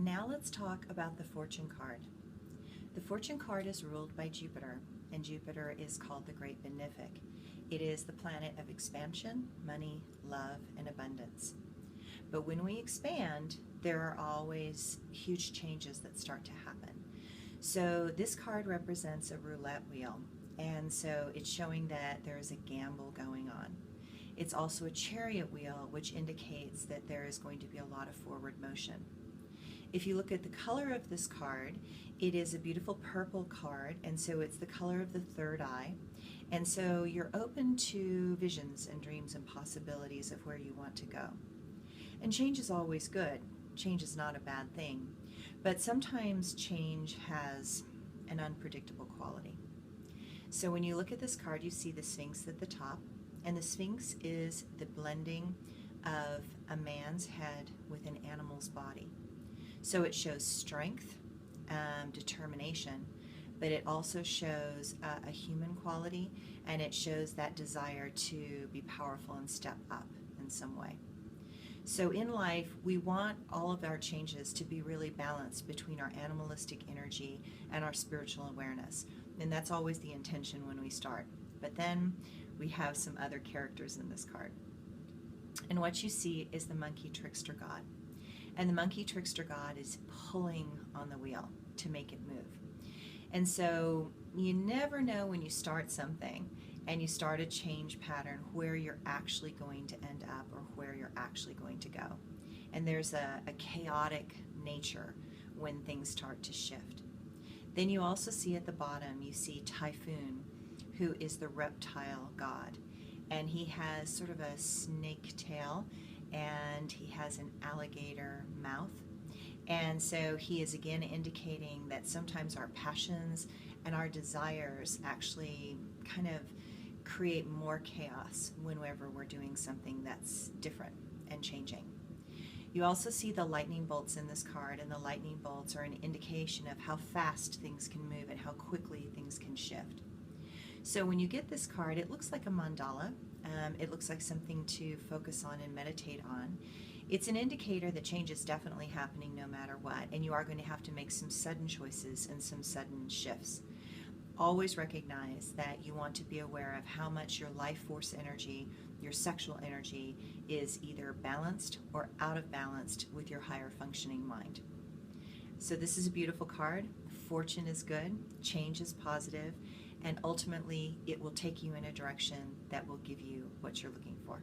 And now let's talk about the fortune card. The fortune card is ruled by Jupiter, and Jupiter is called the Great Benefic. It is the planet of expansion, money, love, and abundance. But when we expand, there are always huge changes that start to happen. So this card represents a roulette wheel, and so it's showing that there is a gamble going on. It's also a chariot wheel, which indicates that there is going to be a lot of forward motion. If you look at the color of this card, it is a beautiful purple card, and so it's the color of the third eye. And so you're open to visions and dreams and possibilities of where you want to go. And change is always good. Change is not a bad thing. But sometimes change has an unpredictable quality. So when you look at this card, you see the Sphinx at the top, and the Sphinx is the blending of a man's head with an animal's body. So it shows strength, determination, but it also shows a human quality, and it shows that desire to be powerful and step up in some way. So in life, we want all of our changes to be really balanced between our animalistic energy and our spiritual awareness. And that's always the intention when we start. But then we have some other characters in this card. And what you see is the monkey trickster god. And the monkey trickster god is pulling on the wheel to make it move. And so you never know when you start something and you start a change pattern where you're actually going to end up or where you're actually going to go. And there's a chaotic nature when things start to shift. Then you also see at the bottom, you see Typhoon, who is the reptile god. And he has sort of a snake tail, and he has an alligator mouth. And so he is again indicating that sometimes our passions and our desires actually kind of create more chaos whenever we're doing something that's different and changing. You also see the lightning bolts in this card, and the lightning bolts are an indication of how fast things can move and how quickly things can shift. So when you get this card, it looks like a mandala. It looks like something to focus on and meditate on. It's an indicator that change is definitely happening no matter what, and you are going to have to make some sudden choices and some sudden shifts. Always recognize that you want to be aware of how much your life force energy, your sexual energy, is either balanced or out of balance with your higher functioning mind. So this is a beautiful card. Fortune is good, change is positive, and ultimately it will take you in a direction that will give you what you're looking for.